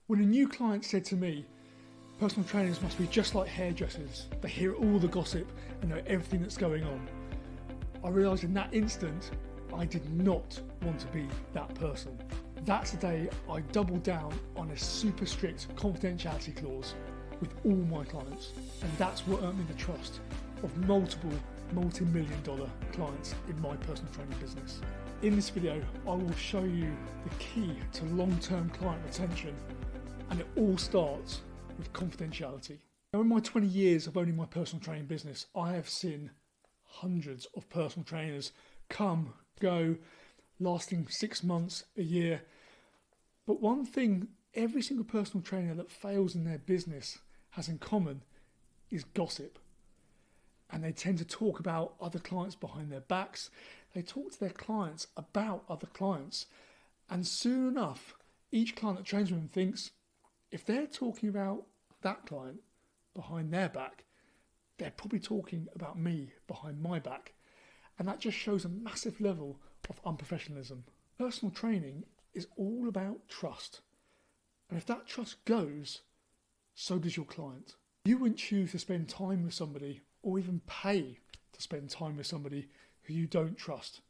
When a new client said to me, personal trainers must be just like hairdressers, they hear all the gossip and know everything that's going on, I realised in that instant I did not want to be that person. That's the day I doubled down on a super strict confidentiality clause with all my clients, and that's what earned me the trust of multiple multi-million-dollar clients in my personal training business. In this video, I will show you the key to long-term client retention, and it all starts with confidentiality. Now, in my 20 years of owning my personal training business, I have seen hundreds of personal trainers come, go, lasting 6 months, a year. But one thing every single personal trainer that fails in their business has in common is gossip. And they tend to talk about other clients behind their backs. They talk to their clients about other clients. And soon enough, each client that trains with them thinks, if they're talking about that client behind their back, they're probably talking about me behind my back. And that just shows a massive level of unprofessionalism. Personal training is all about trust. And if that trust goes, so does your client. You wouldn't choose to spend time with somebody or even pay to spend time with somebody who you don't trust.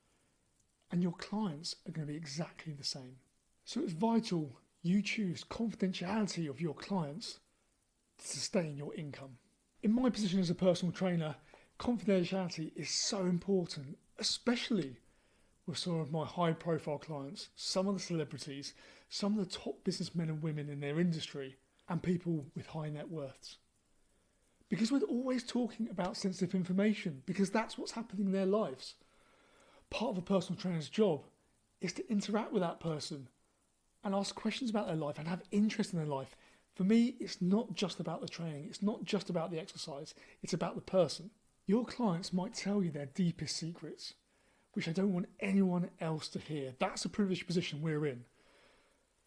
And your clients are going to be exactly the same. So it's vital you choose confidentiality of your clients to sustain your income. In my position as a personal trainer, confidentiality is so important, especially with some of my high profile clients, some of the celebrities, some of the top businessmen and women in their industry, and people with high net worths. Because we're always talking about sensitive information, because that's what's happening in their lives. Part of a personal trainer's job is to interact with that person and ask questions about their life and have interest in their life. For me, it's not just about the training, it's not just about the exercise, it's about the person. Your clients might tell you their deepest secrets, which I don't want anyone else to hear. That's a privileged position we're in.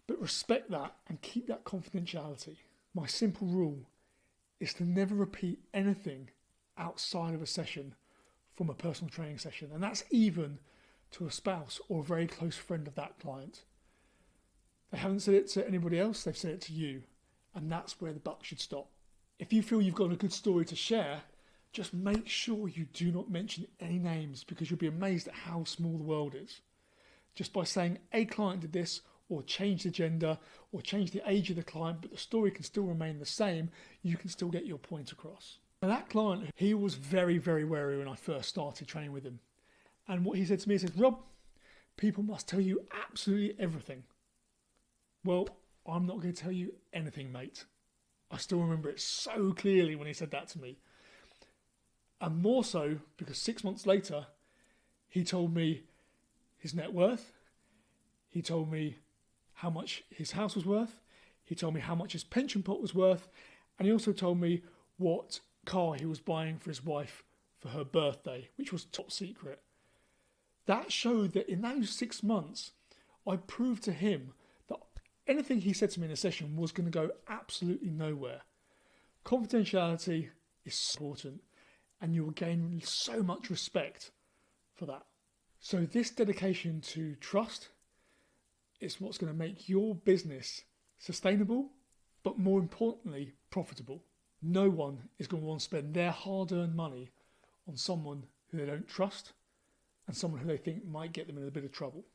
But respect that and keep that confidentiality. My simple rule is to never repeat anything outside of a session from a personal training session. And that's even to a spouse or a very close friend of that client. They haven't said it to anybody else, they've said it to you. And that's where the buck should stop. If you feel you've got a good story to share, just make sure you do not mention any names, because you'll be amazed at how small the world is. Just by saying a client did this, or change the gender, or change the age of the client, but the story can still remain the same, you can still get your point across. Now that client, he was very, very wary when I first started training with him. And what he said to me, he said, Rob, people must tell you absolutely everything. Well, I'm not going to tell you anything, mate. I still remember it so clearly when he said that to me. And more so because 6 months later, he told me his net worth. He told me how much his house was worth. He told me how much his pension pot was worth. And he also told me what car he was buying for his wife for her birthday, which was top secret. That showed that in those 6 months, I proved to him that anything he said to me in a session was going to go absolutely nowhere. Confidentiality is so important, and you will gain so much respect for that. So this dedication to trust is what's going to make your business sustainable, but more importantly, profitable. No one is going to want to spend their hard-earned money on someone who they don't trust and someone who they think might get them in a bit of trouble.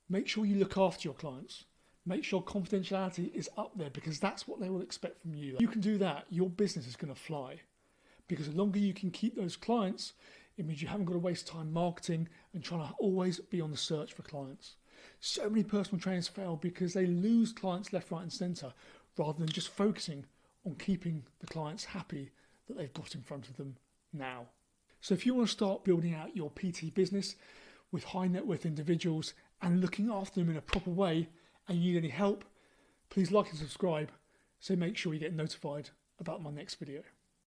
Make sure you look after your clients. Make sure confidentiality is up there, because that's what they will expect from you. If you can do that, your business is going to fly. Because the longer you can keep those clients, it means you haven't got to waste time marketing and trying to always be on the search for clients. So many personal trainers fail because they lose clients left, right and centre, rather than just focusing on keeping the clients happy that they've got in front of them now. So if you want to start building out your PT business with high net worth individuals and looking after them in a proper way, and you need any help, please like and subscribe, so make sure you get notified about my next video.